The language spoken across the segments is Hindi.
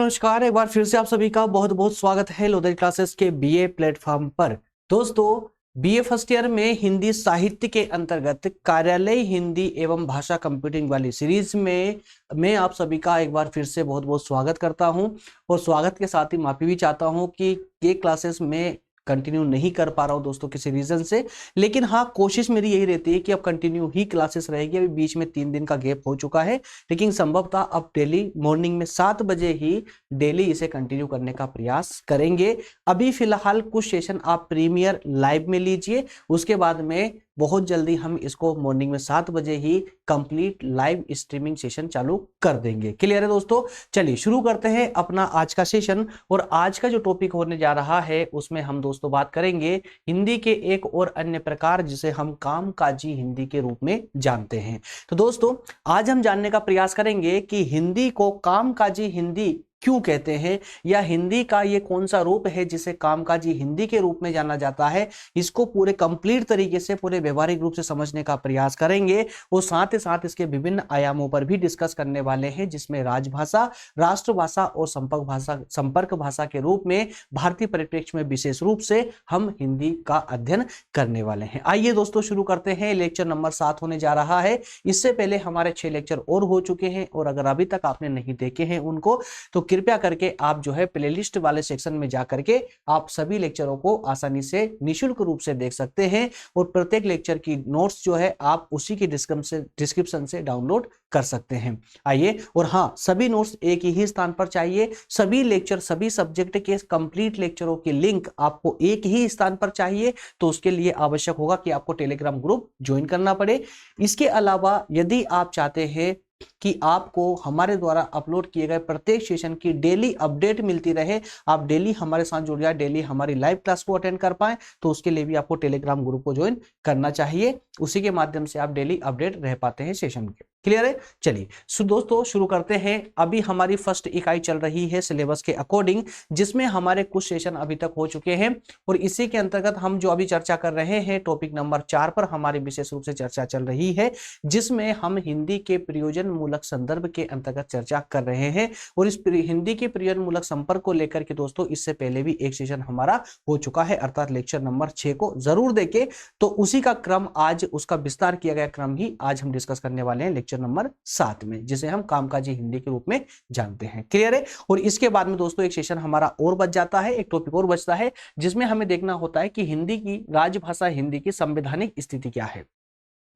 नमस्कार। एक बार फिर से आप सभी का बहुत बहुत स्वागत है लोधरी क्लासेस के बीए प्लेटफॉर्म पर। दोस्तों, बीए फर्स्ट ईयर में हिंदी साहित्य के अंतर्गत कार्यालय हिंदी एवं भाषा कंप्यूटिंग वाली सीरीज में मैं आप सभी का एक बार फिर से बहुत बहुत स्वागत करता हूं। और स्वागत के साथ ही माफी भी चाहता हूं कि ये क्लासेस में कंटिन्यू नहीं कर पा रहा हूं दोस्तों किसी रीजन से, लेकिन हाँ, कोशिश मेरी यही रहती है कि अब कंटिन्यू ही क्लासेस रहेगी। अभी बीच में 3 दिन का गैप हो चुका है, लेकिन संभवतः अब डेली मॉर्निंग में 7 बजे ही डेली इसे कंटिन्यू करने का प्रयास करेंगे। अभी फिलहाल कुछ सेशन आप प्रीमियर लाइव में लीजिए, उसके बाद में बहुत जल्दी हम इसको मॉर्निंग में 7 बजे ही कंप्लीट लाइव स्ट्रीमिंग सेशन चालू कर देंगे। क्लियर है दोस्तों? चलिए शुरू करते हैं अपना आज का सेशन। और आज का जो टॉपिक होने जा रहा है उसमें हम दोस्तों बात करेंगे हिंदी के एक और अन्य प्रकार जिसे हम कामकाजी हिंदी के रूप में जानते हैं। तो दोस्तों, आज हम जानने का प्रयास करेंगे कि हिंदी को कामकाजी हिंदी क्यों कहते हैं, या हिंदी का ये कौन सा रूप है जिसे कामकाजी हिंदी के रूप में जाना जाता है। इसको पूरे कंप्लीट तरीके से, पूरे व्यवहारिक रूप से समझने का प्रयास करेंगे और साथ ही साथ इसके विभिन्न आयामों पर भी डिस्कस करने वाले हैं, जिसमें राजभाषा, राष्ट्रभाषा और संपर्क भाषा के रूप में भारतीय परिप्रेक्ष्य में विशेष रूप से हम हिंदी का अध्ययन करने वाले हैं। आइए दोस्तों शुरू करते हैं। लेक्चर नंबर 7 होने जा रहा है। इससे पहले हमारे 6 लेक्चर और हो चुके हैं, और अगर अभी तक आपने नहीं देखे हैं उनको, तो कृपया करके आप जो है प्लेलिस्ट वाले सेक्शन में जाकर के आप सभी लेक्चरों को आसानी से निःशुल्क रूप से देख सकते हैं। और प्रत्येक लेक्चर की नोट्स जो है आप उसी के डिस्क्रिप्शन से डाउनलोड कर सकते हैं। आइए, और हाँ, सभी नोट्स एक ही स्थान पर चाहिए। सभी लेक्चर, सभी सब्जेक्ट के कंप्लीट लेक्चरों की लिंक आपको एक ही स्थान पर चाहिए। तो उसके लिए आवश्यक होगा कि आपको टेलीग्राम ग्रुप ज्वाइन करना पड़े। इसके अलावा यदि आप चाहते हैं कि आपको हमारे द्वारा अपलोड किए गए प्रत्येक सेशन की डेली अपडेट मिलती रहे, आप डेली हमारे साथ जुड़ जाए, डेली हमारी लाइव क्लास को अटेंड कर पाए, तो उसके लिए भी आपको टेलीग्राम ग्रुप को ज्वाइन करना चाहिए। उसी के माध्यम से आप डेली अपडेट रह पाते हैं सेशन के। क्लियर है? चलिए दोस्तों शुरू करते हैं। अभी हमारी फर्स्ट इकाई चल रही है सिलेबस के अकॉर्डिंग, जिसमें हमारे कुछ सेशन अभी तक हो चुके हैं, और इसी के अंतर्गत हम जो अभी चर्चा कर रहे हैं टॉपिक नंबर 4 पर हमारी विशेष रूप से चर्चा चल रही है, जिसमें हम हिंदी के प्रयोजन मूलक संदर्भ के अंतर्गत चर्चा कर रहे हैं। और इस हिंदी के प्रयोजन मूलक संपर्क को लेकर के दोस्तों इससे पहले भी एक सेशन हमारा हो चुका है, अर्थात लेक्चर नंबर 6 को जरूर देखें। तो उसी का क्रम आज, उसका विस्तार किया गया क्रम ही आज हम डिस्कस करने वाले हैं लेक्चर नंबर 7 में, जिसे हम कामकाजी हिंदी के रूप में जानते हैं। क्लियर है? और इसके बाद में दोस्तों एक सेशन हमारा और बच जाता है, एक टॉपिक और बचता है, जिसमें हमें देखना होता है कि हिंदी की, राजभाषा हिंदी की संवैधानिक स्थिति क्या है।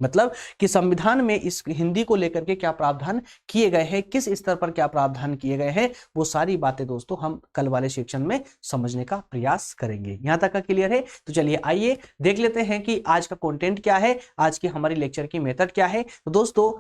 मतलब कि संविधान में इस हिंदी को लेकर के क्या प्रावधान किए गए हैं, किस स्तर पर क्या प्रावधान किए गए हैं, वो सारी बातें दोस्तों हम कल वाले सेक्शन में समझने का प्रयास करेंगे। यहां तक का क्लियर है? तो चलिए आइए देख लेते हैं कि आज का कंटेंट क्या है, आज की हमारी लेक्चर की मेथड क्या है। तो दोस्तों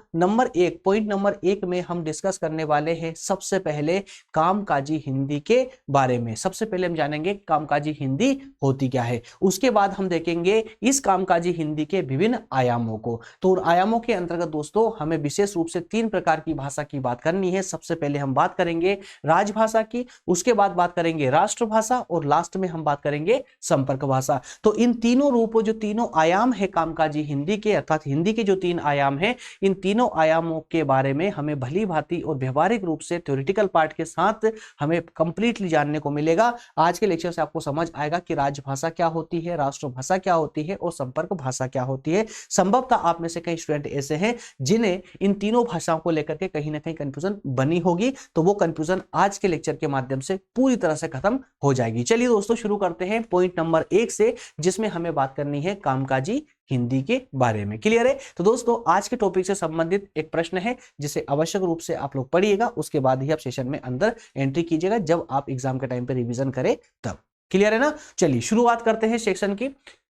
पॉइंट नंबर 1 में हम डिस्कस करने वाले हैं सबसे पहले कामकाजी हिंदी के बारे में। सबसे पहले हम जानेंगे कामकाजी हिंदी होती क्या है, उसके बाद हम देखेंगे इस कामकाजी हिंदी के विभिन्न आयामों को। तो उन आयामों के अंतर्गत दोस्तों हमें विशेष रूप से 3 प्रकार की भाषा की बात करनी है। सबसे पहले हम बात करेंगे राजभाषा की, उसके बाद बात करेंगे राष्ट्रभाषा, और लास्ट में हम बात करेंगे संपर्क भाषा। तो इन तीनों रूपों, जो तीनों आयाम है कामकाजी हिंदी के, अर्थात हिंदी के जो 3 आयाम है, इन तीनों आयामों के बारे में हमें भली भांति और व्यवहारिक रूप से थ्योरेटिकल पार्ट के साथ हमें कंप्लीटली जानने को मिलेगा। आज के लेक्चर से आपको समझ आएगा कि राजभाषा क्या होती है, राष्ट्रभाषा क्या होती है और संपर्क भाषा क्या होती है। संभवतः आप में से कई स्टूडेंट ऐसे हैं जिन्हें इन तीनों भाषाओं को लेकर के कहीं ना कहीं कंफ्यूजन बनी होगी, तो वो कंफ्यूजन आज के लेक्चर के माध्यम से पूरी तरह से खत्म हो जाएगी। चलिए दोस्तों शुरू करते हैं पॉइंट नंबर 1 से, जिसमें हमें बात करनी है कामकाजी हिंदी के बारे में। क्लियर है? तो दोस्तों आज के टॉपिक से संबंधित एक प्रश्न है जिसे आवश्यक रूप से आप लोग पढ़िएगा, उसके बाद ही आप सेशन में अंदर एंट्री कीजिएगा जब आप एग्जाम के टाइम पे रिवीजन करें तब। क्लियर है ना? चलिए शुरुआत करते हैं सेक्शन की।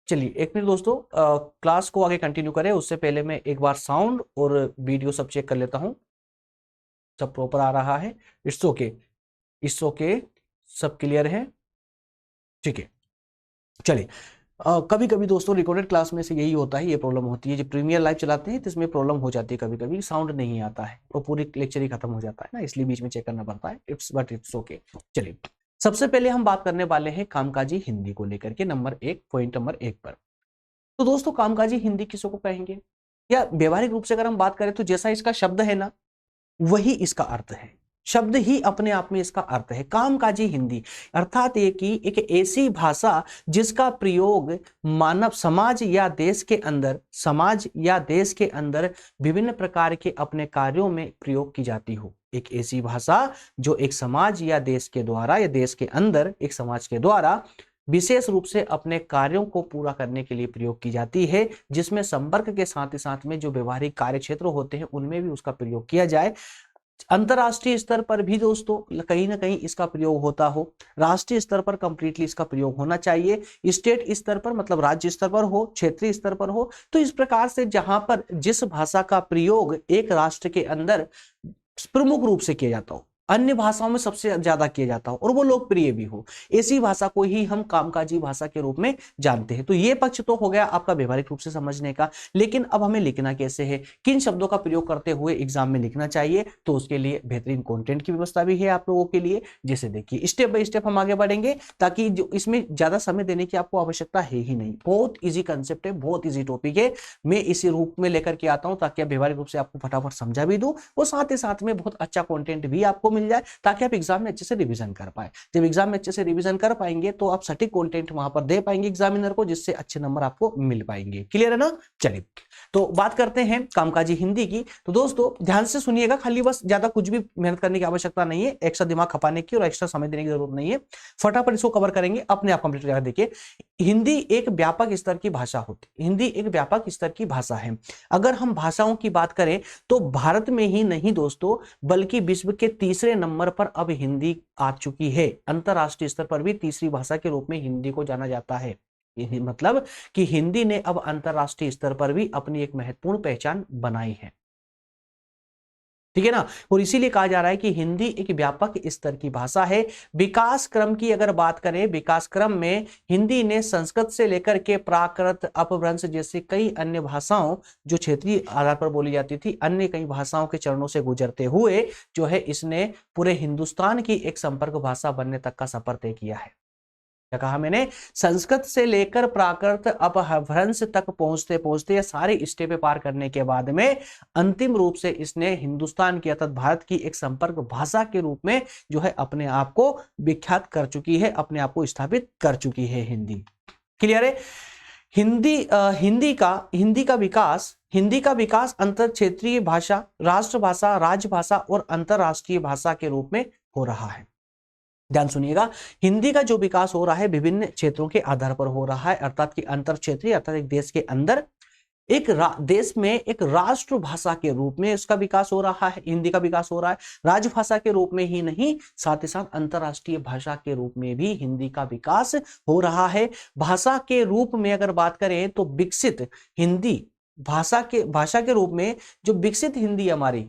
चलिए एक मिनट दोस्तों, क्लास को आगे कंटिन्यू करें उससे पहले मैं एक बार साउंड और वीडियो सब चेक कर लेता हूं, सब प्रॉपर आ रहा है। इट्स ओके, इट्स ओके, सब क्लियर है? ठीक है। चलिए कभी कभी दोस्तों रिकॉर्डेड क्लास में से यही होता है, ये प्रॉब्लम होती है, जब प्रीमियर लाइव चलाते हैं तो इसमें प्रॉब्लम हो जाती है, कभी कभी साउंड नहीं आता है और पूरी लेक्चर ही खत्म हो जाता है ना, इसलिए बीच में चेक करना पड़ता है। It's okay. चलिए सबसे पहले हम बात करने वाले हैं कामकाजी हिंदी को लेकर के पॉइंट नंबर 1 पर। तो दोस्तों कामकाजी हिंदी किसको कहेंगे, या व्यवहारिक रूप से अगर हम बात करें तो जैसा इसका शब्द है ना, वही इसका अर्थ है। शब्द ही अपने आप में इसका अर्थ है, कामकाजी हिंदी, अर्थात ये कि एक ऐसी भाषा जिसका प्रयोग मानव समाज या देश के अंदर विभिन्न प्रकार के अपने कार्यों में प्रयोग की जाती हो। एक ऐसी भाषा जो एक समाज या देश के द्वारा या देश के अंदर एक समाज के द्वारा विशेष रूप से अपने कार्यों को पूरा करने के लिए प्रयोग की जाती है, जिसमें संपर्क के साथ ही साथ में जो व्यवहारिक कार्य क्षेत्र होते हैं उनमें भी उसका प्रयोग किया जाए। अंतरराष्ट्रीय स्तर पर भी दोस्तों कहीं ना कहीं इसका प्रयोग होता हो, राष्ट्रीय स्तर पर कंप्लीटली इसका प्रयोग होना चाहिए, स्टेट स्तर पर मतलब राज्य स्तर पर हो, क्षेत्रीय स्तर पर हो। तो इस प्रकार से जहां पर जिस भाषा का प्रयोग एक राष्ट्र के अंदर प्रमुख रूप से किया जाता हो, अन्य भाषाओं में सबसे ज्यादा किया जाता हो और वो लोकप्रिय भी हो, ऐसी भाषा को ही हम कामकाजी भाषा के रूप में जानते हैं। तो ये पक्ष तो हो गया आपका व्यवहारिक रूप से समझने का, लेकिन अब हमें लिखना कैसे है, किन शब्दों का प्रयोग करते हुए एग्जाम में लिखना चाहिए, तो उसके लिए बेहतरीन कंटेंट की व्यवस्था भी है आप लोगों के लिए। जैसे देखिए स्टेप बाय स्टेप हम आगे बढ़ेंगे, ताकि जो इसमें ज्यादा समय देने की आपको आवश्यकता है ही नहीं। बहुत ईजी कंसेप्ट है, बहुत ईजी टॉपिक है, मैं इसी रूप में लेकर के आता हूं ताकि व्यवहारिक रूप से आपको फटाफट समझा भी दूं और साथ ही साथ में बहुत अच्छा कंटेंट भी आपको मिल जाए, ताकि आप एग्जाम में अच्छे से रिवीजन कर पाए। जब एग्जाम में अच्छे से रिवीजन कर पाएंगे तो आप सटीक कंटेंट वहां पर दे पाएंगे एग्जामिनर को, जिससे अच्छे नंबर आपको मिल पाएंगे। क्लियर है ना? चलिए तो बात करते हैं कामकाजी हिंदी की। तो दोस्तों ध्यान से सुनिएगा, खाली बस ज्यादा कुछ भी मेहनत करने की आवश्यकता नहीं है, एक्स्ट्रा दिमाग खपाने की और एक्स्ट्रा समय देने की जरूरत नहीं है, फटाफट इसको कवर करेंगे, अपने आप कंप्लीट करके देखिए। हिंदी एक व्यापक स्तर की भाषा होती है, हिंदी एक व्यापक स्तर की भाषा है। अगर हम भाषाओं की बात करें तो भारत में ही नहीं दोस्तों, बल्कि विश्व के तीसरे नंबर पर अब हिंदी आ चुकी है। अंतरराष्ट्रीय स्तर पर भी तीसरी भाषा के रूप में हिंदी को जाना जाता है। मतलब कि हिंदी ने अब अंतरराष्ट्रीय स्तर पर भी अपनी एक महत्वपूर्ण पहचान बनाई है, ठीक है ना। और इसीलिए कहा जा रहा है कि हिंदी एक व्यापक स्तर की भाषा है। विकास क्रम की अगर बात करें, विकास क्रम में हिंदी ने संस्कृत से लेकर के प्राकृत, अपभ्रंश जैसे कई अन्य भाषाओं जो क्षेत्रीय आधार पर बोली जाती थी, अन्य कई भाषाओं के चरणों से गुजरते हुए जो है इसने पूरे हिंदुस्तान की एक संपर्क भाषा बनने तक का सफर तय किया है। क्या कहा मैंने? संस्कृत से लेकर प्राकृत अपभ्रंश तक पहुंचते पहुंचते या सारे स्टेप पार करने के बाद में अंतिम रूप से इसने हिंदुस्तान की अर्थात भारत की एक संपर्क भाषा के रूप में जो है अपने आप को विख्यात कर चुकी है, अपने आप को स्थापित कर चुकी है हिंदी। क्लियर है? हिंदी का विकास अंतर क्षेत्रीय भाषा, राष्ट्रभाषा, राजभाषा और अंतरराष्ट्रीय भाषा के रूप में हो रहा है। ध्यान सुनिएगा, हिंदी का जो विकास हो रहा है विभिन्न क्षेत्रों के आधार पर हो रहा है, अर्थात कि अंतर क्षेत्रीय अर्थात एक देश के अंदर एक देश में एक राष्ट्रभाषा के रूप में इसका विकास हो रहा है, हिंदी का विकास हो रहा है। राजभाषा के रूप में ही नहीं, साथ ही साथ अंतरराष्ट्रीय भाषा के रूप में भी हिंदी का विकास हो रहा है। भाषा के रूप में अगर बात करें तो विकसित हिंदी भाषा के रूप में जो विकसित हिंदी हमारी,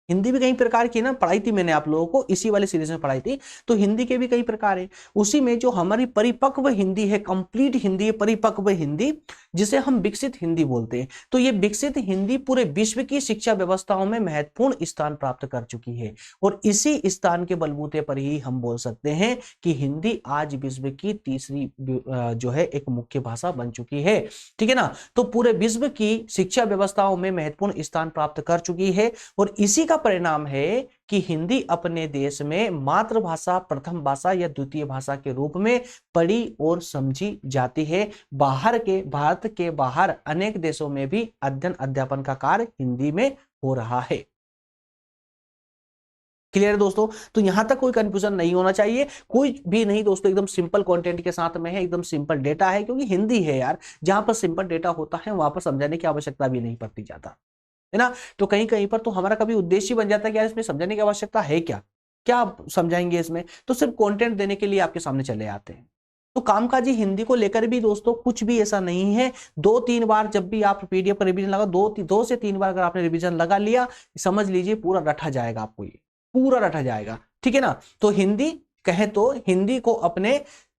हिंदी भी कई प्रकार की ना, पढ़ाई थी मैंने आप लोगों को, इसी वाले सीरीज में पढ़ाई थी, तो हिंदी के भी कई प्रकार है। उसी में जो हमारी परिपक्व हिंदी है, कंप्लीट हिंदी है, परिपक्व हिंदी, जिसे हम विकसित हिंदी बोलते हैं, तो ये विकसित हिंदी पूरे विश्व की शिक्षा व्यवस्थाओं में महत्वपूर्ण स्थान प्राप्त कर चुकी है। और इसी स्थान के बलबूते पर ही हम बोल सकते हैं कि हिंदी आज विश्व की तीसरी जो है एक मुख्य भाषा बन चुकी है, ठीक है ना। तो पूरे विश्व की शिक्षा व्यवस्थाओं में महत्वपूर्ण स्थान प्राप्त कर चुकी है और इसी का परिणाम है कि हिंदी अपने देश में मातृभाषा, प्रथम भाषा या द्वितीय भाषा के रूप में पढ़ी और समझी जाती है। भारत के बाहर अनेक देशों में भी अध्ययन अध्यापन का कार्य हिंदी में हो रहा है। क्लियर है दोस्तों? तो यहां तक कोई कंफ्यूजन नहीं होना चाहिए, कोई भी नहीं दोस्तों, एकदम सिंपल कंटेंट के साथ में है, एकदम सिंपल डेटा है, क्योंकि हिंदी है यार, जहां पर सिंपल डेटा होता है वहां पर समझाने की आवश्यकता भी नहीं पड़ती जाता है ना। तो कहीं कहीं पर तो हमारा कभी उद्देश्य बन जाता है कि यार इसमें समझाने की आवश्यकता है क्या, क्या समझाएंगे इसमें, तो सिर्फ कंटेंट देने के लिए आपके सामने चले आते हैं। तो कामकाजी हिंदी को लेकर भी दोस्तों कुछ भी ऐसा नहीं है, 2-3 बार जब भी आप पीडीएफ का रिवीजन लगा, 2 से 3 बार अगर आपने रिवीजन लगा लिया, समझ लीजिए पूरा रटा जाएगा आपको, ये पूरा रटा जाएगा, ठीक है ना। तो हिंदी कहे तो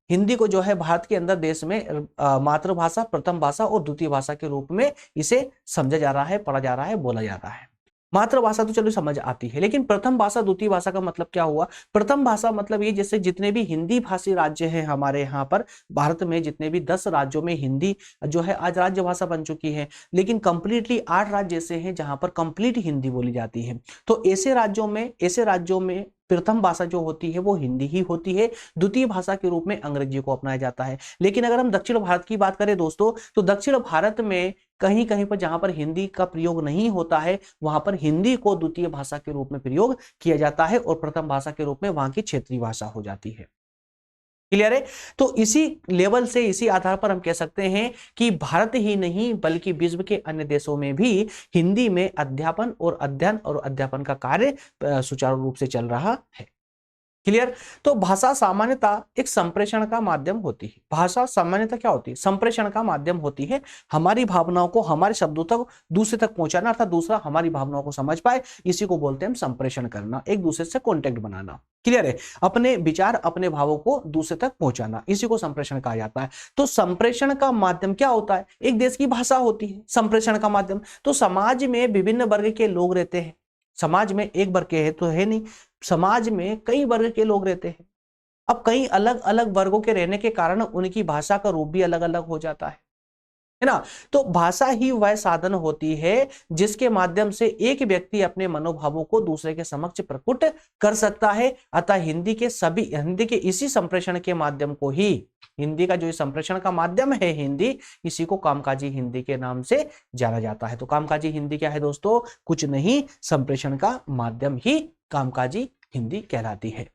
हिंदी को जो है भारत के अंदर देश में मातृभाषा, प्रथम भाषा और द्वितीय भाषा के रूप में इसे समझा जा रहा है, पढ़ा जा रहा है, बोला जा रहा है। मातृभाषा तो चलो समझ आती है, लेकिन प्रथम भाषा द्वितीय भाषा का मतलब क्या हुआ? प्रथम भाषा मतलब ये जैसे जितने भी हिंदी भाषी राज्य हैं हमारे यहाँ पर भारत में, जितने भी 10 राज्यों में हिंदी जो है आज राज्य भाषा बन चुकी है, लेकिन कंप्लीटली 8 राज्य ऐसे हैं जहां पर कंप्लीट हिंदी बोली जाती है। तो ऐसे राज्यों में प्रथम भाषा जो होती है वो हिंदी ही होती है, द्वितीय भाषा के रूप में अंग्रेजी को अपनाया जाता है। लेकिन अगर हम दक्षिण भारत की बात करें दोस्तों, तो दक्षिण भारत में कहीं कहीं पर जहां पर हिंदी का प्रयोग नहीं होता है, वहां पर हिंदी को द्वितीय भाषा के रूप में प्रयोग किया जाता है और प्रथम भाषा के रूप में वहां की क्षेत्रीय भाषा हो जाती है। क्लियर है? तो इसी लेवल से, इसी आधार पर हम कह सकते हैं कि भारत ही नहीं बल्कि विश्व के अन्य देशों में भी हिंदी में अध्यापन और अध्ययन और अध्यापन का कार्य सुचारू रूप से चल रहा है। क्लियर? तो भाषा सामान्यतः एक संप्रेषण का माध्यम होती है। भाषा सामान्यतः क्या होती है? संप्रेषण का माध्यम होती है। हमारी भावनाओं को हमारे शब्दों तक दूसरे तक पहुंचाना, अर्थात दूसरा हमारी भावनाओं को समझ पाए, इसी को बोलते हैं हम संप्रेषण करना, एक दूसरे से कॉन्टेक्ट बनाना। क्लियर है? अपने विचार, अपने भावों को दूसरे तक पहुंचाना, इसी को संप्रेषण कहा जाता है। तो संप्रेषण का माध्यम क्या होता है? एक देश की भाषा होती है संप्रेषण का माध्यम। तो समाज में विभिन्न वर्ग के लोग रहते हैं। समाज में एक वर्ग के है तो है नहीं, समाज में कई वर्ग के लोग रहते हैं। अब कई अलग अलग वर्गों के रहने के कारण उनकी भाषा का रूप भी अलग अलग हो जाता है ना? तो भाषा ही वह साधन होती है जिसके माध्यम से एक व्यक्ति अपने मनोभावों को दूसरे के समक्ष प्रकट कर सकता है। अतः हिंदी के इसी संप्रेषण के माध्यम को ही, हिंदी का जो संप्रेषण का माध्यम है हिंदी, इसी को कामकाजी हिंदी के नाम से जाना जाता है। तो कामकाजी हिंदी क्या है दोस्तों? कुछ नहीं, संप्रेषण का माध्यम ही कामकाजी हिंदी कहलाती है।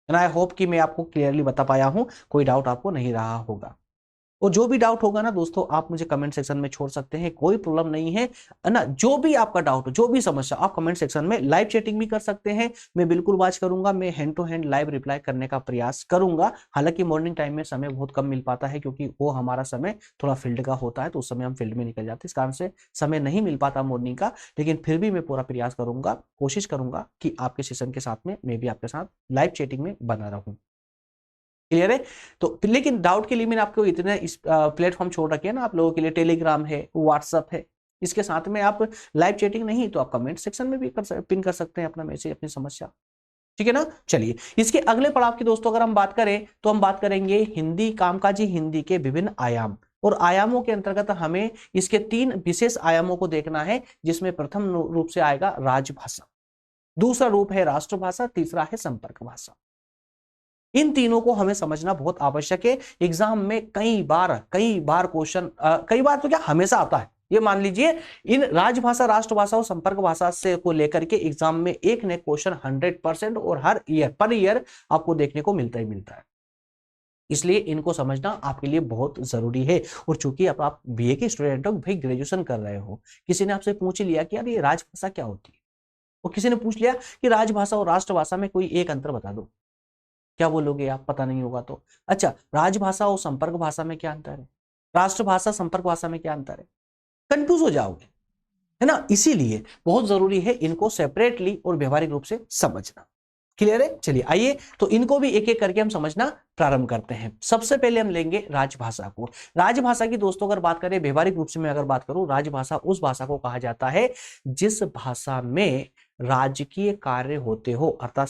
आई होप कि मैं आपको क्लियरली बता पाया हूं, कोई डाउट आपको नहीं रहा होगा। और जो भी डाउट होगा ना दोस्तों, आप मुझे कमेंट सेक्शन में छोड़ सकते हैं, कोई प्रॉब्लम नहीं है ना। जो भी आपका डाउट हो, जो भी समस्या, आप कमेंट सेक्शन में लाइव चैटिंग भी कर सकते हैं। मैं बिल्कुल वॉच करूंगा, मैं hand to hand live reply करने का प्रयास करूंगा। हालांकि मॉर्निंग टाइम में समय बहुत कम मिल पाता है, क्योंकि वो हमारा समय थोड़ा फील्ड का होता है, तो उस समय हम फील्ड में निकल जाते हैं, इस कारण से समय नहीं मिल पाता मॉर्निंग का। लेकिन फिर भी मैं पूरा प्रयास करूंगा, कोशिश करूंगा कि आपके सेशन के साथ में मैं भी आपके साथ लाइव चैटिंग में बना रहूं। क्लियर है? तो लेकिन डाउट के लिए मैंने आपको इतने इस प्लेटफॉर्म छोड़ रखे हैं ना आप लोगों के लिए, टेलीग्राम है, व्हाट्सअप है, इसके साथ में आप लाइव चैटिंग नहीं तो आप कमेंट सेक्शन में भी पिन कर सकते हैं अपना मैसेज, अपनी समस्या। ठीक है ना? चलिए, इसके अगले पड़ाव की दोस्तों अगर हम बात करें तो हम बात करेंगे हिंदी, कामकाजी हिंदी के विभिन्न आयाम। और आयामों के अंतर्गत हमें इसके 3 विशेष आयामों को देखना है, जिसमें प्रथम रूप से आएगा राजभाषा, दूसरा रूप है राष्ट्रभाषा, तीसरा है संपर्क भाषा। इन तीनों को हमें समझना बहुत आवश्यक है। एग्जाम में कई बार क्वेश्चन, कई बार तो क्या हमेशा आता है, ये मान लीजिए इन राजभाषा, राष्ट्रभाषा और संपर्क भाषा से को लेकर के एग्जाम में एक ने क्वेश्चन 100% और हर ईयर पर ईयर आपको देखने को मिलता ही मिलता है। इसलिए इनको समझना आपके लिए बहुत जरूरी है। और चूंकि अब आप बीए के स्टूडेंट हो, भाई ग्रेजुएशन कर रहे हो, किसी ने आपसे पूछ लिया कि यार ये राजभाषा क्या होती है, और किसी ने पूछ लिया कि राजभाषा और राष्ट्रभाषा में कोई एक अंतर बता दो, क्या बोलोगे आप? पता नहीं होगा तो। अच्छा, राजभाषा और संपर्क भाषा में क्या अंतर है, राष्ट्रभाषा संपर्क भाषा में क्या अंतर है, कंफ्यूज हो जाओगे, है ना? इसीलिए बहुत जरूरी है इनको सेपरेटली और व्यवहारिक रूप से समझना। क्लियर है? चलिए आइए तो इनको भी एक एक करके हम समझना प्रारंभ करते हैं। सबसे पहले हम लेंगे राजभाषा को। राजभाषा की दोस्तों अगर बात करें, व्यवहारिक रूप से मैं अगर बात करूं, राजभाषा उस भाषा को कहा जाता है जिस भाषा में राजकीय कार्य होते हो, अर्थात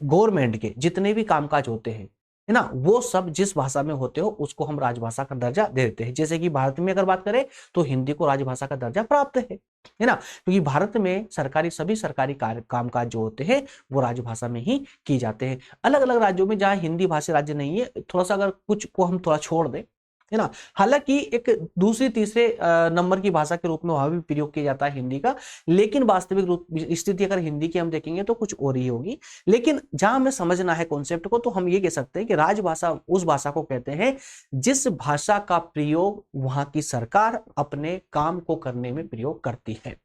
गवर्नमेंट के जितने भी कामकाज होते हैं, है ना, वो सब जिस भाषा में होते हो उसको हम राजभाषा का दर्जा दे देते हैं। जैसे कि भारत में अगर बात करें तो हिंदी को राजभाषा का दर्जा प्राप्त है ना, क्योंकि भारत में सभी सरकारी कामकाज जो होते हैं वो राजभाषा में ही किए जाते हैं। अलग अलग राज्यों में जहां हिंदी भाषी राज्य नहीं है, थोड़ा सा अगर कुछ को हम थोड़ा छोड़ दें, है ना, हालांकि एक दूसरी तीसरे नंबर की भाषा के रूप में वहां भी प्रयोग किया जाता है हिंदी का, लेकिन वास्तविक रूप स्थिति अगर हिंदी की हम देखेंगे तो कुछ और ही होगी। लेकिन जहां हमें समझना है कॉन्सेप्ट को, तो हम ये कह सकते हैं कि राजभाषा उस भाषा को कहते हैं जिस भाषा का प्रयोग वहां की सरकार अपने काम को करने में प्रयोग करती है।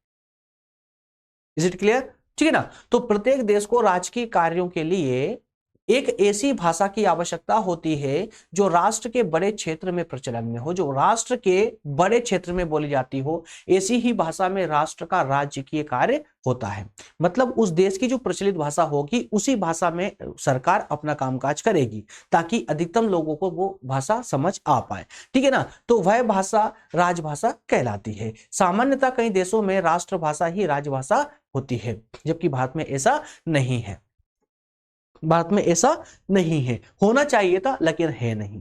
Is it clear? ठीक है ना? तो प्रत्येक देश को राजकीय कार्यों के लिए एक ऐसी भाषा की आवश्यकता होती है जो राष्ट्र के बड़े क्षेत्र में प्रचलन में हो, जो राष्ट्र के बड़े क्षेत्र में बोली जाती हो। ऐसी ही भाषा में राष्ट्र का राजकीय कार्य होता है। मतलब उस देश की जो प्रचलित भाषा होगी उसी भाषा में सरकार अपना कामकाज करेगी ताकि अधिकतम लोगों को वो भाषा समझ आ पाए, ठीक है ना। तो वह भाषा राजभाषा कहलाती है। सामान्यतः कई देशों में राष्ट्रभाषा ही राजभाषा होती है, जबकि भारत में ऐसा नहीं है। भारत में ऐसा नहीं है। होना चाहिए था लेकिन है नहीं,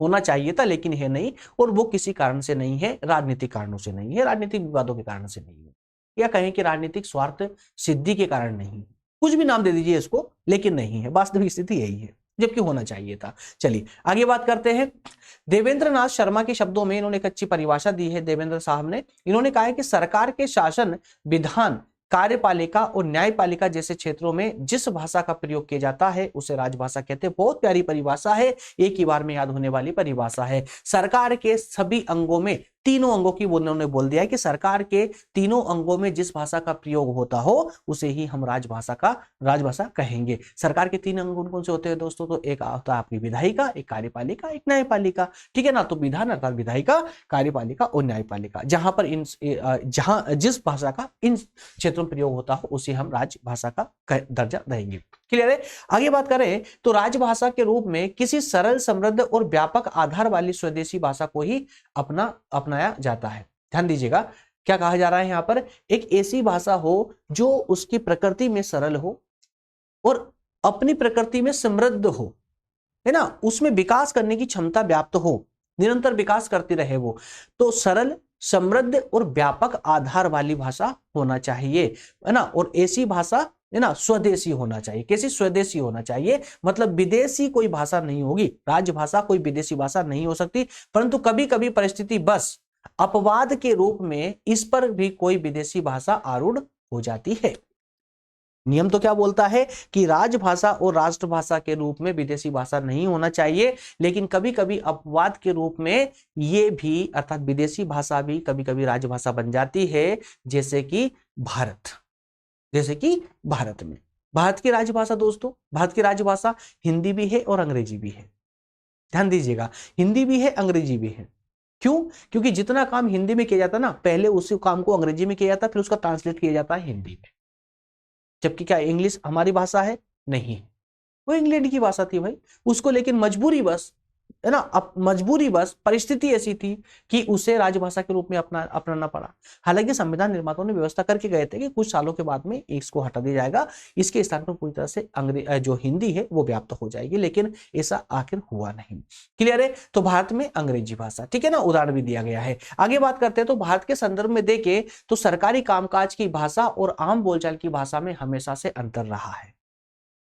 होना चाहिए था लेकिन है नहीं। और वो किसी कारण से नहीं है, राजनीतिक कारणों से नहीं है, राजनीतिक विवादों के कारण से नहीं है, या कहें कि राजनीतिक स्वार्थ सिद्धि के कारण नहीं। कुछ भी नाम दे दीजिए इसको, लेकिन नहीं है। वास्तविक स्थिति यही है, जबकि होना चाहिए था। चलिए आगे बात करते हैं। देवेंद्र नाथ शर्मा के शब्दों में इन्होंने एक अच्छी परिभाषा दी है, देवेंद्र साहब ने। इन्होंने कहा है कि सरकार के शासन, विधान, कार्यपालिका और न्यायपालिका जैसे क्षेत्रों में जिस भाषा का प्रयोग किया जाता है उसे राजभाषा कहते हैं। बहुत प्यारी परिभाषा है, एक ही बार में याद होने वाली परिभाषा है। सरकार के सभी अंगों में, तीनों अंगों की उन्होंने बोल दिया है कि सरकार के तीनों अंगों में जिस भाषा का प्रयोग होता हो उसे ही हम राजभाषा कहेंगे। सरकार के तीन अंग कौन से होते हैं दोस्तों? तो एक होता है आपकी विधायिका, एक कार्यपालिका, एक न्यायपालिका, ठीक है ना। तो विधान अर्थात विधायिका, कार्यपालिका और न्यायपालिका, जहां पर जहां जिस भाषा का इन क्षेत्रों में प्रयोग होता हो उसे हम राजभाषा का दर्जा देंगे। क्लियर है? आगे बात करें तो राजभाषा के रूप में किसी सरल, समृद्ध और व्यापक आधार वाली स्वदेशी भाषा को ही अपनाया जाता है। ध्यान दीजिएगा, क्या कहा जा रहा है यहां पर? एक ऐसी भाषा हो जो उसकी प्रकृति में सरल हो और अपनी प्रकृति में समृद्ध हो, है ना, उसमें विकास करने की क्षमता व्याप्त हो, निरंतर विकास करती रहे वो। तो सरल, समृद्ध और व्यापक आधार वाली भाषा होना चाहिए, है ना। और ऐसी भाषा, है ना, स्वदेशी होना चाहिए। कैसी? स्वदेशी होना चाहिए, मतलब विदेशी कोई भाषा नहीं होगी। राजभाषा कोई विदेशी भाषा नहीं हो सकती, परंतु कभी कभी परिस्थिति बस अपवाद के रूप में इस पर भी कोई विदेशी भाषा आरूढ़ हो जाती है। नियम तो क्या बोलता है कि राजभाषा और राष्ट्रभाषा के रूप में विदेशी भाषा नहीं होना चाहिए, लेकिन कभी कभी अपवाद के रूप में ये भी, अर्थात विदेशी भाषा भी कभी कभी राजभाषा बन जाती है, जैसे कि भारत में। भारत की राजभाषा दोस्तों, भारत की राजभाषा हिंदी भी है और अंग्रेजी भी है। ध्यान दीजिएगा, हिंदी भी है, अंग्रेजी भी है। क्यों? क्योंकि जितना काम हिंदी में किया जाता है ना, पहले उसी काम को अंग्रेजी में किया जाता है, फिर उसका ट्रांसलेट किया जाता है हिंदी में। जबकि क्या इंग्लिश हमारी भाषा है? नहीं, वो इंग्लैंड की भाषा थी भाई। उसको लेकिन मजबूरी बस, है ना, अब मजबूरी बस, परिस्थिति ऐसी थी कि उसे राजभाषा के रूप में अपनाना पड़ा। हालांकि संविधान निर्माताओं ने व्यवस्था करके गए थे कि कुछ सालों के बाद में इसको हटा दिया जाएगा, इसके स्थान पर पूरी तरह से जो हिंदी है वो व्याप्त हो जाएगी, लेकिन ऐसा आखिर हुआ नहीं। क्लियर है? तो भारत में अंग्रेजी भाषा, ठीक है ना, उदाहरण भी दिया गया है। आगे बात करते हैं तो भारत के संदर्भ में देखें तो सरकारी कामकाज की भाषा और आम बोलचाल की भाषा में हमेशा से अंतर रहा है।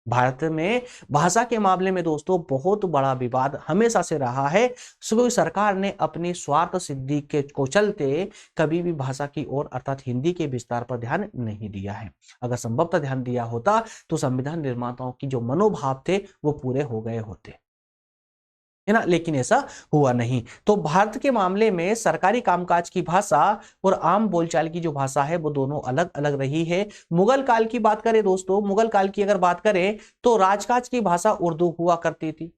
भारत में भाषा के मामले में दोस्तों बहुत बड़ा विवाद हमेशा से रहा है। सरकार ने अपनी स्वार्थ सिद्धि के को चलते कभी भी भाषा की ओर, अर्थात हिंदी के विस्तार पर ध्यान नहीं दिया है। अगर संभवतः ध्यान दिया होता तो संविधान निर्माताओं की जो मनोभाव थे वो पूरे हो गए होते, है ना, लेकिन ऐसा हुआ नहीं। तो भारत के मामले में सरकारी कामकाज की भाषा और आम बोलचाल की जो भाषा है वो दोनों अलग अलग रही है। मुगल काल की बात करें दोस्तों, मुगल काल की अगर बात करें तो राजकाज की भाषा उर्दू हुआ करती थी,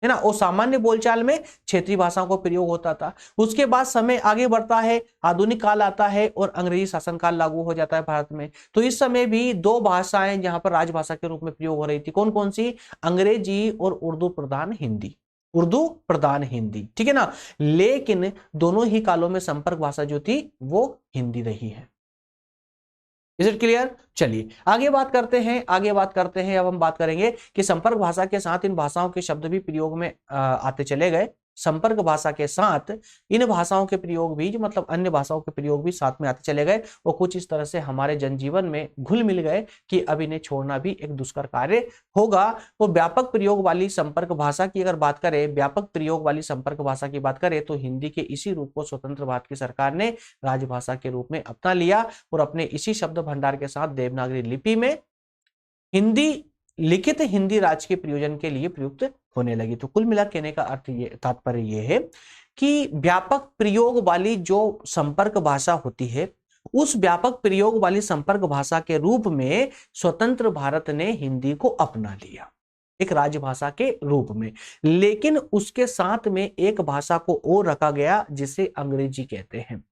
है ना, और सामान्य बोलचाल में क्षेत्रीय भाषाओं का प्रयोग होता था। उसके बाद समय आगे बढ़ता है, आधुनिक काल आता है और अंग्रेजी शासनकाल लागू हो जाता है भारत में। तो इस समय भी दो भाषाएं जहां पर राजभाषा के रूप में प्रयोग हो रही थी, कौन कौन सी? अंग्रेजी और उर्दू प्रधान हिंदी, उर्दू प्रधान हिंदी, ठीक है ना। लेकिन दोनों ही कालों में संपर्क भाषा जो थी वो हिंदी रही है। Is it clear? चलिए आगे बात करते हैं। अब हम बात करेंगे कि संपर्क भाषा के साथ इन भाषाओं के शब्द भी प्रयोग में आते चले गए। संपर्क भाषा के साथ इन भाषाओं के प्रयोग भी, जो मतलब अन्य भाषाओं के प्रयोग भी साथ में आते चले गए और कुछ इस तरह से हमारे जनजीवन में घुल मिल गए कि अब इन्हें छोड़ना भी एक दुष्कर कार्य होगा। और व्यापक प्रयोग वाली संपर्क भाषा की अगर बात करें, व्यापक प्रयोग वाली संपर्क भाषा की बात करें तो हिंदी के इसी रूप को स्वतंत्र भारत की सरकार ने राजभाषा के रूप में अपना लिया और अपने इसी शब्द भंडार के साथ देवनागरी लिपि में हिंदी, लिखित हिंदी राजकीय प्रयोजन के लिए प्रयुक्त होने लगी। तो कुल मिला कहने का अर्थ ये, तात्पर्य ये है कि व्यापक प्रयोग वाली जो संपर्क भाषा होती है, उस व्यापक प्रयोग वाली संपर्क भाषा के रूप में स्वतंत्र भारत ने हिंदी को अपना लिया। एक राजभाषा के रूप में। लेकिन उसके साथ में एक भाषा को और रखा गया जिसे अंग्रेजी कहते हैं,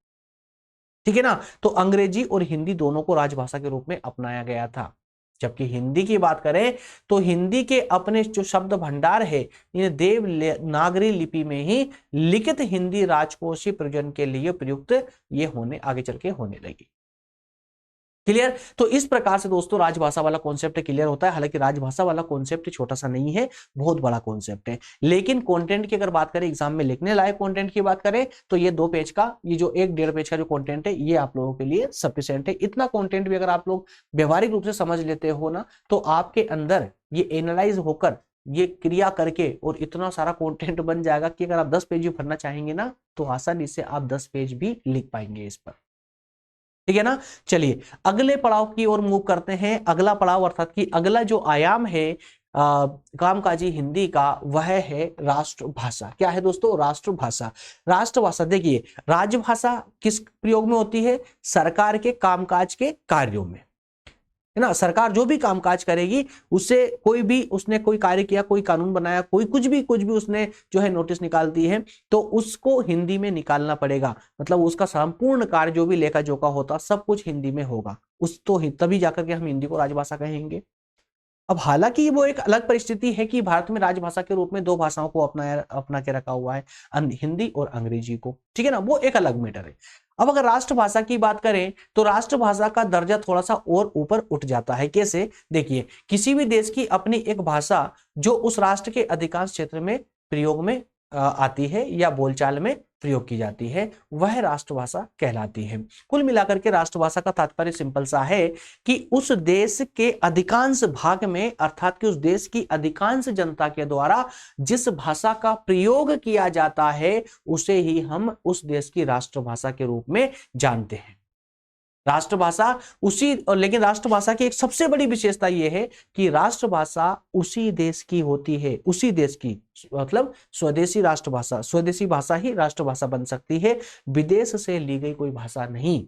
ठीक है ना। तो अंग्रेजी और हिंदी दोनों को राजभाषा के रूप में अपनाया गया था। जबकि हिंदी की बात करें तो हिंदी के अपने जो शब्द भंडार है, इन देवनागरी लिपि में ही लिखित हिंदी राजकोषीय प्रयोजन के लिए प्रयुक्त ये होने आगे चल के होने लगी। क्लियर। तो इस प्रकार से दोस्तों राजभाषा वाला कॉन्सेप्ट क्लियर होता है। हालांकि राजभाषा वाला कॉन्सेप्ट छोटा सा नहीं है, बहुत बड़ा कॉन्सेप्ट है। लेकिन कंटेंट की अगर बात करें, एग्जाम में लिखने लायक कंटेंट की बात करें, तो ये 2 पेज का, ये जो 1-1.5 पेज का जो कंटेंट है, ये आप लोगों के लिए सफिशिएंट है। इतना कंटेंट भी अगर आप लोग व्यवहारिक रूप से समझ लेते हो ना, तो आपके अंदर ये एनालाइज होकर, ये क्रिया करके और इतना सारा कंटेंट बन जाएगा कि अगर आप 10 पेज भी भरना चाहेंगे ना, तो आसानी से आप 10 पेज भी लिख पाएंगे इस पर, ठीक है ना। चलिए अगले पड़ाव की ओर मूव करते हैं। अगला पड़ाव अर्थात कि अगला जो आयाम है कामकाजी हिंदी का, वह है राष्ट्रभाषा। क्या है दोस्तों? राष्ट्रभाषा। राष्ट्रभाषा देखिए, राजभाषा किस प्रयोग में होती है? सरकार के कामकाज के कार्यों में, है ना। सरकार जो भी कामकाज करेगी, उससे कोई भी, उसने कोई कार्य किया, कोई कानून बनाया, कोई कुछ भी उसने जो है नोटिस निकालती है, तो उसको हिंदी में निकालना पड़ेगा। मतलब उसका संपूर्ण कार्य जो भी लेखा जोखा होता, सब कुछ हिंदी में होगा। उस तो तभी जाकर के हम हिंदी को राजभाषा कहेंगे। अब हालांकि वो एक अलग परिस्थिति है कि भारत में राजभाषा के रूप में 2 भाषाओं को अपना के रखा हुआ है, हिंदी और अंग्रेजी को, ठीक है ना। वो एक अलग मैटर है। अब अगर राष्ट्रभाषा की बात करें तो राष्ट्रभाषा का दर्जा थोड़ा सा और ऊपर उठ जाता है। कैसे? देखिए, किसी भी देश की अपनी एक भाषा जो उस राष्ट्र के अधिकांश क्षेत्र में प्रयोग में आती है या बोलचाल में प्रयोग की जाती है, वह राष्ट्रभाषा कहलाती है। कुल मिलाकर के राष्ट्रभाषा का तात्पर्य सिंपल सा है कि उस देश के अधिकांश भाग में, अर्थात कि उस देश की अधिकांश जनता के द्वारा जिस भाषा का प्रयोग किया जाता है, उसे ही हम उस देश की राष्ट्रभाषा के रूप में जानते हैं। राष्ट्रभाषा लेकिन राष्ट्रभाषा की एक सबसे बड़ी विशेषता यह है कि राष्ट्रभाषा उसी देश की होती है, उसी देश की, मतलब स्वदेशी राष्ट्रभाषा, स्वदेशी भाषा ही राष्ट्रभाषा बन सकती है, विदेश से ली गई कोई भाषा नहीं।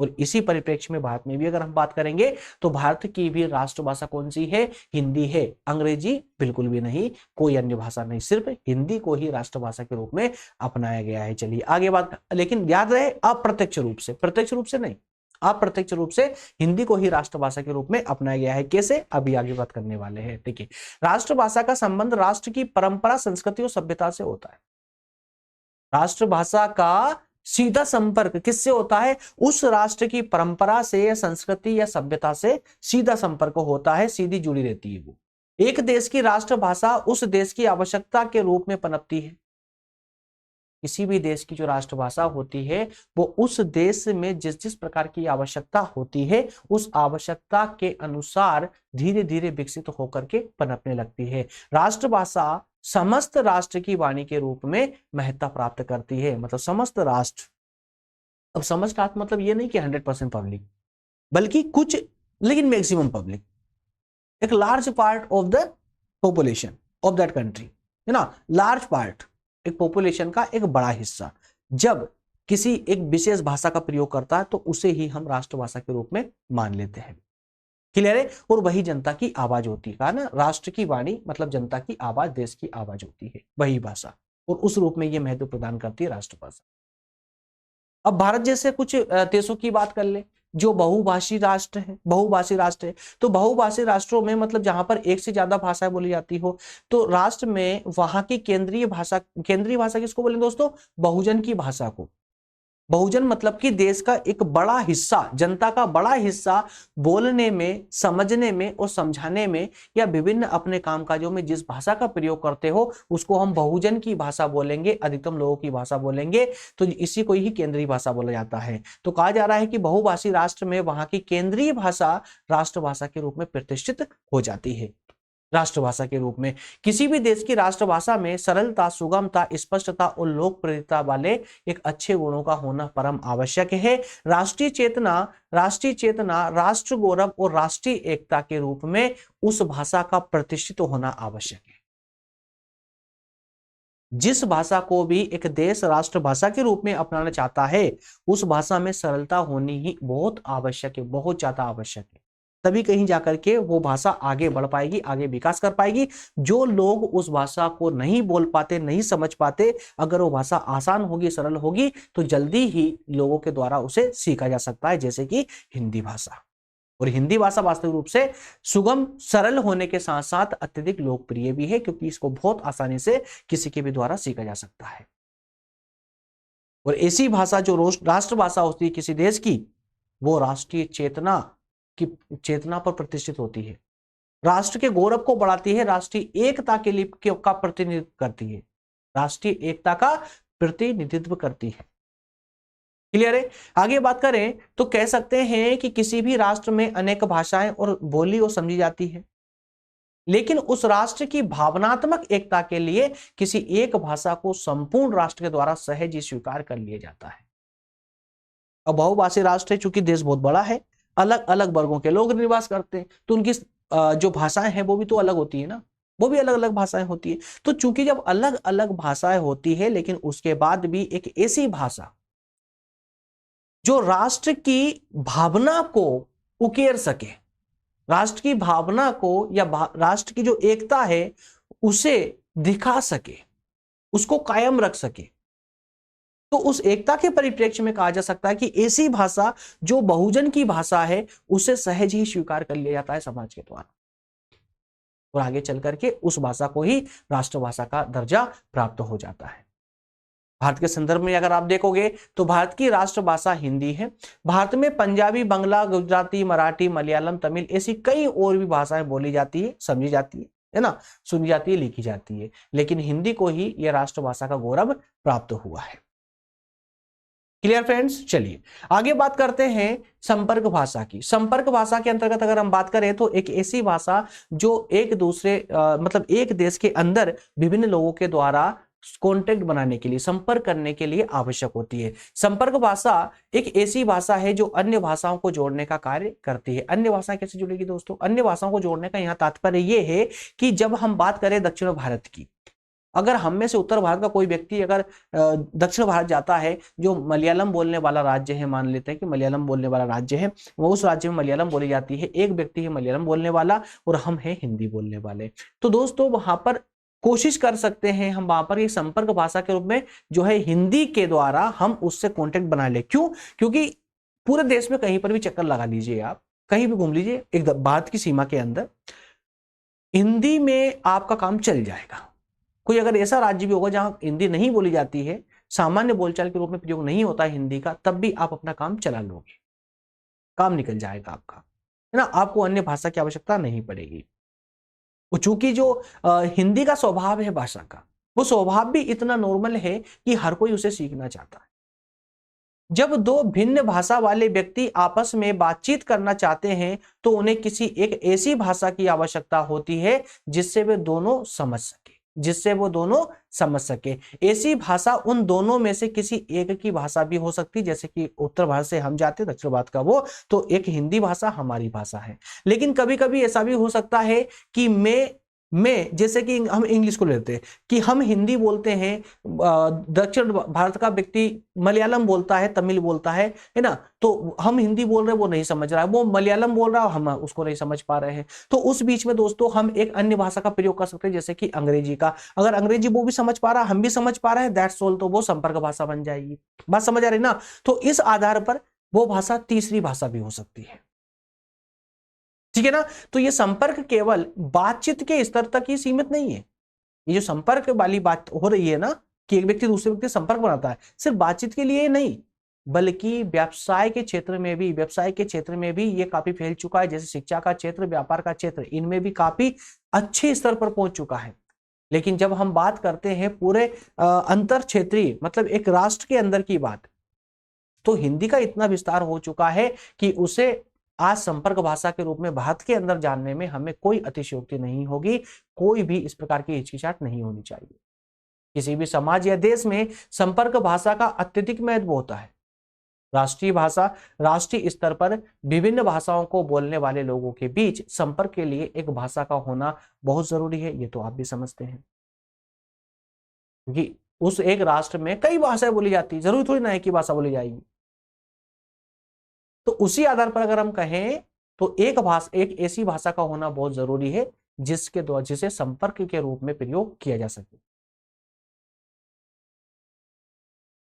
और इसी परिप्रेक्ष्य में भारत में भी अगर हम बात करेंगे तो भारत की भी राष्ट्रभाषा कौन सी है? हिंदी है। अंग्रेजी बिल्कुल भी नहीं, कोई अन्य भाषा नहीं, सिर्फ हिंदी को ही राष्ट्रभाषा के रूप में अपनाया गया है। चलिए आगे बात, लेकिन याद रहे अप्रत्यक्ष रूप से, प्रत्यक्ष रूप से नहीं, अप्रत्यक्ष रूप से हिंदी को ही राष्ट्रभाषा के रूप में अपनाया गया है। कैसे? अभी आगे बात करने वाले हैं। देखिए, राष्ट्रभाषा का संबंध राष्ट्र की परंपरा, संस्कृति और सभ्यता से होता है। राष्ट्रभाषा का सीधा संपर्क किससे होता है? उस राष्ट्र की परंपरा से या संस्कृति या सभ्यता से सीधा संपर्क होता है, सीधी जुड़ी रहती है वो। एक देश की राष्ट्रभाषा उस देश की आवश्यकता के रूप में पनपती है। किसी भी देश की जो राष्ट्रभाषा होती है, वो उस देश में जिस जिस प्रकार की आवश्यकता होती है, उस आवश्यकता के अनुसार धीरे धीरे विकसित होकर के पनपने लगती है। राष्ट्रभाषा समस्त राष्ट्र की वाणी के रूप में महत्ता प्राप्त करती है। मतलब समस्त राष्ट्र, अब समस्त राष्ट्र मतलब ये नहीं कि 100% पब्लिक, बल्कि कुछ, लेकिन मैक्सिमम पब्लिक, एक large part of the population of that country, है ना। लार्ज पार्ट, एक पॉपुलेशन का एक बड़ा हिस्सा जब किसी एक विशेष भाषा का प्रयोग करता है, तो उसे ही हम राष्ट्रभाषा के रूप में मान लेते हैं। क्लियर है? और वही जनता की आवाज होती है ना। राष्ट्र की वाणी मतलब जनता की आवाज, देश की आवाज होती है वही भाषा, और उस रूप में यह महत्व प्रदान करती है राष्ट्रभाषा। अब भारत जैसे कुछ देशों की बात कर ले जो बहुभाषी राष्ट्र है, तो बहुभाषी राष्ट्रों में मतलब जहां पर एक से ज्यादा भाषाएं बोली जाती हो, तो राष्ट्र में वहां की केंद्रीय भाषा किसको बोलेंगे दोस्तों? बहुजन की भाषा को। बहुजन मतलब कि देश का एक बड़ा हिस्सा, जनता का बड़ा हिस्सा बोलने में, समझने में और समझाने में या विभिन्न अपने कामकाजों में जिस भाषा का प्रयोग करते हो, उसको हम बहुजन की भाषा बोलेंगे, अधिकतम लोगों की भाषा बोलेंगे। तो इसी को ही केंद्रीय भाषा बोला जाता है। तो कहा जा रहा है कि बहुभाषी राष्ट्र में वहां की केंद्रीय भाषा राष्ट्रभाषा के रूप में प्रतिष्ठित हो जाती है। राष्ट्रभाषा के रूप में किसी भी देश की राष्ट्रभाषा में सरलता, सुगमता, स्पष्टता और लोकप्रियता वाले एक अच्छे गुणों का होना परम आवश्यक है। राष्ट्रीय चेतना, राष्ट्र गौरव और राष्ट्रीय एकता के रूप में उस भाषा का प्रतिष्ठित होना आवश्यक है। जिस भाषा को भी एक देश राष्ट्रभाषा के रूप में अपनाना चाहता है, उस भाषा में सरलता होनी ही बहुत आवश्यक है, बहुत ज्यादा आवश्यक है। तभी कहीं जाकर के वो भाषा आगे बढ़ पाएगी, आगे विकास कर पाएगी। जो लोग उस भाषा को नहीं बोल पाते, नहीं समझ पाते, अगर वो भाषा आसान होगी, सरल होगी, तो जल्दी ही लोगों के द्वारा उसे सीखा जा सकता है, जैसे कि हिंदी भाषा। और हिंदी भाषा वास्तविक रूप से सुगम, सरल होने के साथ साथ अत्यधिक लोकप्रिय भी है, क्योंकि इसको बहुत आसानी से किसी के भी द्वारा सीखा जा सकता है। और ऐसी भाषा जो राष्ट्रभाषा होती है किसी देश की, वो राष्ट्रीय चेतना की चेतना पर प्रतिष्ठित होती है, राष्ट्र के गौरव को बढ़ाती है, राष्ट्रीय एकता के लिए का प्रतिनिधित्व करती है, राष्ट्रीय एकता का प्रतिनिधित्व करती है। क्लियर है? आगे बात करें तो कह सकते हैं कि किसी भी राष्ट्र में अनेक भाषाएं और बोली और समझी जाती है, लेकिन उस राष्ट्र की भावनात्मक एकता के लिए किसी एक भाषा को संपूर्ण राष्ट्र के द्वारा सहज ही स्वीकार कर लिया जाता है। अब बहुभाषी राष्ट्र है, चूंकि देश बहुत बड़ा है, अलग अलग वर्गों के लोग निवास करते हैं, तो उनकी जो भाषाएं हैं वो भी तो अलग होती है ना, वो भी अलग अलग भाषाएं होती है। तो चूंकि जब अलग अलग भाषाएं होती है, लेकिन उसके बाद भी एक ऐसी भाषा जो राष्ट्र की भावना को उकेर सके, राष्ट्र की भावना को या राष्ट्र की जो एकता है उसे दिखा सके, उसको कायम रख सके, तो उस एकता के परिप्रेक्ष्य में कहा जा सकता है कि ऐसी भाषा जो बहुजन की भाषा है उसे सहज ही स्वीकार कर लिया जाता है समाज के द्वारा, और आगे चल करके उस भाषा को ही राष्ट्रभाषा का दर्जा प्राप्त हो जाता है। भारत के संदर्भ में अगर आप देखोगे तो भारत की राष्ट्रभाषा हिंदी है। भारत में पंजाबी, बंगला, गुजराती, मराठी, मलयालम, तमिल ऐसी कई और भी भाषाएं बोली जाती है, समझी जाती है ना, सुनी जाती है, लिखी जाती है, लेकिन हिंदी को ही यह राष्ट्रभाषा का गौरव प्राप्त हुआ है। Clear friends? चलिए आगे बात करते हैं संपर्क भाषा की। संपर्क भाषा के अंतर्गत अगर हम बात करें तो एक ऐसी भाषा जो एक दूसरे मतलब एक देश के अंदर विभिन्न लोगों के द्वारा कॉन्टेक्ट बनाने के लिए, संपर्क करने के लिए आवश्यक होती है। संपर्क भाषा एक ऐसी भाषा है जो अन्य भाषाओं को जोड़ने का कार्य करती है। अन्य भाषाएं कैसे जुड़ेगी दोस्तों? अन्य भाषाओं को जोड़ने का यहाँ तात्पर्य यह है कि जब हम बात करें दक्षिण भारत की, अगर हम में से उत्तर भारत का कोई व्यक्ति अगर दक्षिण भारत जाता है, जो मलयालम बोलने वाला राज्य है, मान लेते हैं कि मलयालम बोलने वाला राज्य है, वो उस राज्य में मलयालम बोली जाती है, एक व्यक्ति है मलयालम बोलने वाला और हम हैं हिंदी बोलने वाले, तो दोस्तों वहां पर कोशिश कर सकते हैं हम वहां पर एक संपर्क भाषा के रूप में जो है हिंदी के द्वारा हम उससे कॉन्टेक्ट बना ले। क्यों? क्योंकि पूरे देश में कहीं पर भी चक्कर लगा लीजिए, आप कहीं भी घूम लीजिए, एक भारत की सीमा के अंदर हिंदी में आपका काम चल जाएगा। कोई अगर ऐसा राज्य भी होगा जहां हिंदी नहीं बोली जाती है, सामान्य बोलचाल के रूप में प्रयोग नहीं होता है हिंदी का, तब भी आप अपना काम चला लोगे, काम निकल जाएगा आपका, है ना, आपको अन्य भाषा की आवश्यकता नहीं पड़ेगी। चूंकि जो हिंदी का स्वभाव है भाषा का, वो स्वभाव भी इतना नॉर्मल है कि हर कोई उसे सीखना चाहता है। जब दो भिन्न भाषा वाले व्यक्ति आपस में बातचीत करना चाहते हैं तो उन्हें किसी एक ऐसी भाषा की आवश्यकता होती है जिससे वे दोनों समझ सके, जिससे वो दोनों समझ सके। ऐसी भाषा उन दोनों में से किसी एक की भाषा भी हो सकती है, जैसे कि उत्तर भारत से हम जाते दक्षिण भारत का वो, तो एक हिंदी भाषा हमारी भाषा है। लेकिन कभी कभी ऐसा भी हो सकता है कि मैं जैसे कि हम इंग्लिश को लेते हैं कि हम हिंदी बोलते हैं, दक्षिण भारत का व्यक्ति मलयालम बोलता है, तमिल बोलता है ना, तो हम हिंदी बोल रहे हैं, वो नहीं समझ रहा है, वो मलयालम बोल रहा है, हम उसको नहीं समझ पा रहे हैं। तो उस बीच में दोस्तों हम एक अन्य भाषा का प्रयोग कर सकते हैं, जैसे कि अंग्रेजी का। अगर अंग्रेजी वो भी समझ पा रहा है, हम भी समझ पा रहे हैं, दैट्स ऑल, तो वो संपर्क भाषा बन जाएगी। बात समझ आ रही ना? तो इस आधार पर वो भाषा तीसरी भाषा भी हो सकती है, ठीक है ना। तो ये संपर्क केवल बातचीत के स्तर तक ही सीमित नहीं है। ये जो संपर्क वाली बात हो रही है ना कि एक व्यक्ति दूसरे व्यक्ति संपर्क बनाता है, सिर्फ बातचीत के लिए नहीं, बल्कि व्यवसाय के क्षेत्र में भी ये काफी फैल चुका है। जैसे शिक्षा का क्षेत्र, व्यापार का क्षेत्र, इनमें भी काफी अच्छे स्तर पर पहुंच चुका है। लेकिन जब हम बात करते हैं पूरे अंतर क्षेत्रीय, मतलब एक राष्ट्र के अंदर की बात, तो हिंदी का इतना विस्तार हो चुका है कि उसे आज संपर्क भाषा के रूप में भारत के अंदर जानने में हमें कोई अतिशयोक्ति नहीं होगी, कोई भी इस प्रकार की हिचकिचाहट नहीं होनी चाहिए। किसी भी समाज या देश में संपर्क भाषा का अत्यधिक महत्व होता है। राष्ट्रीय भाषा, राष्ट्रीय स्तर पर विभिन्न भाषाओं को बोलने वाले लोगों के बीच संपर्क के लिए एक भाषा का होना बहुत जरूरी है, ये तो आप भी समझते हैं, क्योंकि उस एक राष्ट्र में कई भाषाएं बोली जाती है, जरूरी थोड़ी ना है कि भाषा बोली जाएगी। तो उसी आधार पर अगर हम कहें तो एक ऐसी भाषा का होना बहुत जरूरी है जिसके द्वारा जिसे संपर्क के रूप में प्रयोग किया जा सके।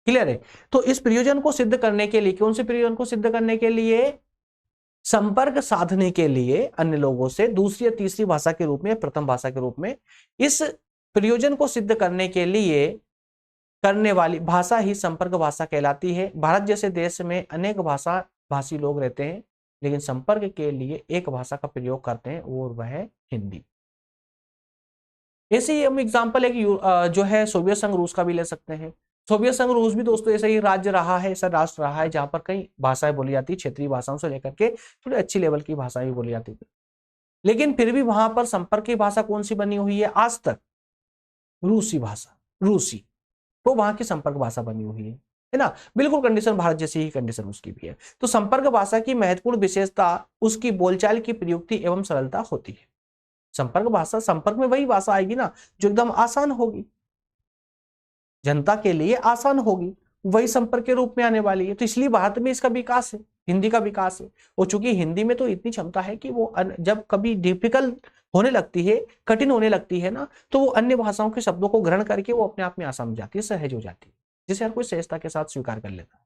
क्लियर है? तो इस प्रयोजन को सिद्ध करने के लिए, कौन से प्रयोजन को सिद्ध करने के लिए? संपर्क साधने के लिए अन्य लोगों से दूसरी या तीसरी भाषा के रूप में, प्रथम भाषा के रूप में, इस प्रयोजन को सिद्ध करने के लिए करने वाली भाषा ही संपर्क भाषा कहलाती है। भारत जैसे देश में अनेक भाषी लोग रहते हैं, लेकिन संपर्क के लिए एक भाषा का प्रयोग करते हैं और वह है हिंदी। ऐसे ही हम एग्जाम्पल एक जो है सोवियत संघ रूस का भी ले सकते हैं। सोवियत संघ रूस भी दोस्तों ऐसा ही राज्य रहा है, ऐसा राष्ट्र रहा है जहां पर कई भाषाएं बोली जाती है, क्षेत्रीय भाषाओं से लेकर के थोड़ी अच्छी लेवल की भाषाएं भी बोली जाती थी, लेकिन फिर भी वहां पर संपर्क की भाषा कौन सी बनी हुई है आज तक? रूसी भाषा, रूसी, तो वहां की संपर्क भाषा बनी हुई है ना। बिल्कुल कंडीशन भारत जैसी ही कंडीशन उसकी भी है। तो संपर्क भाषा की महत्वपूर्ण विशेषता उसकी बोलचाल की प्रयुक्ति एवं सरलता होती है। संपर्क में वही भाषा आएगी ना जो एकदम आसान होगी, जनता के लिए आसान होगी, वही संपर्क के रूप में आने वाली है। तो इसलिए भारत में इसका विकास है, हिंदी का विकास है। और चूंकि हिंदी में तो इतनी क्षमता है कि वो जब कभी डिफिकल्ट होने लगती है, कठिन होने लगती है ना, तो वो अन्य भाषाओं के शब्दों को ग्रहण करके वो अपने आप में आसान हो जाती है, सहज हो जाती है, जिसे हर कोई सहजता के साथ स्वीकार कर लेता है।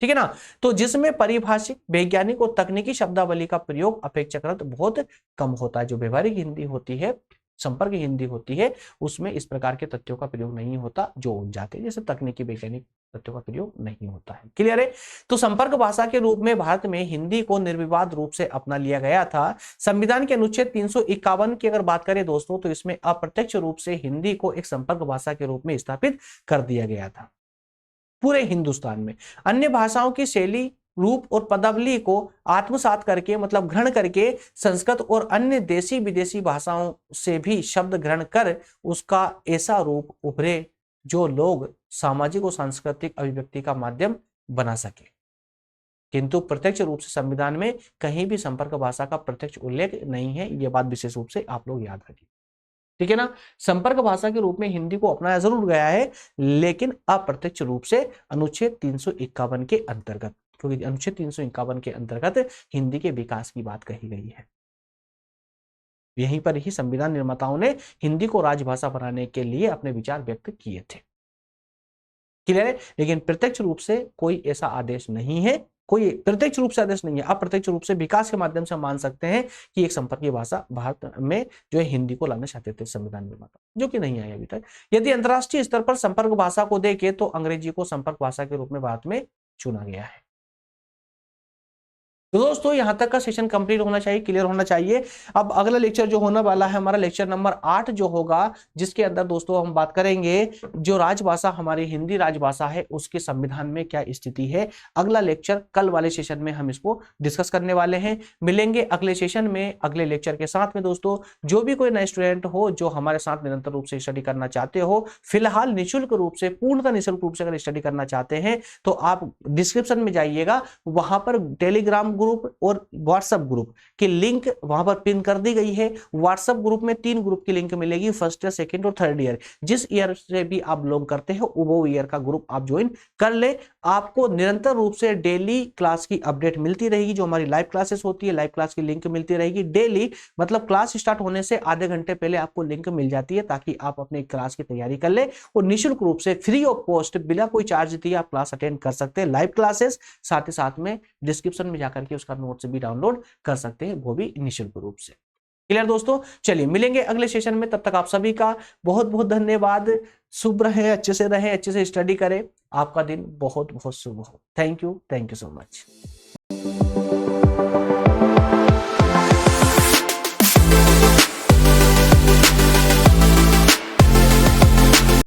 ठीक है ना। तो जिसमें परिभाषिक, वैज्ञानिक और तकनीकी शब्दावली का प्रयोग अपेक्षाकृत बहुत कम होता है। जो व्यवहारिक हिंदी होती है, संपर्क हिंदी होती है, उसमें इस प्रकार के तथ्यों का प्रयोग नहीं होता जो उग जाते हैं, जैसे तकनीकी वैज्ञानिक तथ्यों का प्रयोग नहीं होता है। क्लियर है? तो संपर्क भाषा के रूप में भारत में हिंदी को निर्विवाद रूप से अपना लिया गया था। संविधान के अनुच्छेद 351 की अगर बात करें दोस्तों, तो इसमें अप्रत्यक्ष रूप से हिंदी को एक संपर्क भाषा के रूप में स्थापित कर दिया गया था पूरे हिंदुस्तान में। अन्य भाषाओं की शैली, रूप और पदावली को आत्मसात करके, मतलब ग्रहण करके, संस्कृत और अन्य देशी विदेशी भाषाओं से भी शब्द ग्रहण कर उसका ऐसा रूप उभरे जो लोग सामाजिक और सांस्कृतिक अभिव्यक्ति का माध्यम बना सके। किंतु प्रत्यक्ष रूप से संविधान में कहीं भी संपर्क भाषा का प्रत्यक्ष उल्लेख नहीं है। यह बात विशेष रूप से आप लोग याद रखिए। ठीक है ना। संपर्क भाषा के रूप में हिंदी को अपनाया जरूर गया है, लेकिन अप्रत्यक्ष रूप से अनुच्छेद 351 के अंतर्गत, क्योंकि अनुच्छेद 351 के अंतर्गत हिंदी के विकास की बात कही गई है। यहीं पर ही संविधान निर्माताओं ने हिंदी को राजभाषा बनाने के लिए अपने विचार व्यक्त किए थे। क्लियर है? लेकिन प्रत्यक्ष रूप से कोई ऐसा आदेश नहीं है, कोई प्रत्यक्ष रूप से आदेश नहीं है। अप्रत्यक्ष रूप से विकास के माध्यम से हम मान सकते हैं कि एक संपर्कीय भाषा भारत में जो है हिंदी को लाना चाहते थे संविधान निर्माता, जो कि नहीं आया अभी तक। यदि अंतरराष्ट्रीय स्तर पर संपर्क भाषा को देखें तो अंग्रेजी को संपर्क भाषा के रूप में भारत में चुना गया है। तो दोस्तों यहां तक का सेशन कंप्लीट होना चाहिए, क्लियर होना चाहिए। अब अगला लेक्चर जो होने वाला है हमारा लेक्चर नंबर 8 जो होगा, जिसके अंदर दोस्तों हम बात करेंगे जो राजभाषा हमारी हिंदी राजभाषा है उसके संविधान में क्या स्थिति है। अगला लेक्चर कल वाले सेशन में हम इसको डिस्कस करने वाले हैं। मिलेंगे अगले सेशन में अगले लेक्चर के साथ में। दोस्तों जो भी कोई नए स्टूडेंट हो जो हमारे साथ निरंतर रूप से स्टडी करना चाहते हो, फिलहाल निःशुल्क रूप से, पूर्णतः निःशुल्क रूप से अगर स्टडी करना चाहते हैं तो आप डिस्क्रिप्शन में जाइएगा, वहां पर टेलीग्राम ग्रुप और व्हाट्सएप ग्रुप की लिंक वहां पर पिन कर दी गई है। व्हाट्सएप ग्रुप में 3 ग्रुप की लिंक मिलेगी, फर्स्ट ईयर, सेकंड और थर्ड ईयर। जिस ईयर से भी आप बिलोंग करते हो वो ईयर का ग्रुप आप ज्वाइन कर ले। आपको निरंतर रूप से डेली क्लास की अपडेट मिलती रहेगी। जो हमारी लाइव क्लासेस होती है, लाइव क्लास की लिंक मिलती रहेगी डेली, मतलब क्लास स्टार्ट होने से आधे घंटे पहले आपको लिंक मिल जाती है, ताकि आप अपने क्लास की तैयारी कर ले और निःशुल्क रूप से, फ्री ऑफ कॉस्ट, बिना कोई चार्ज दिए आप क्लास अटेंड कर सकते हैं, लाइव क्लासेस। साथ ही साथ में डिस्क्रिप्शन में जाकर के उसका नोट्स भी डाउनलोड कर सकते हैं, वो भी निःशुल्क रूप से। क्लियर दोस्तों? चलिए मिलेंगे अगले सेशन में, तब तक आप सभी का बहुत बहुत धन्यवाद। शुभ रहे, अच्छे से रहे, अच्छे से स्टडी करें। आपका दिन बहुत बहुत शुभ हो। Thank you so much.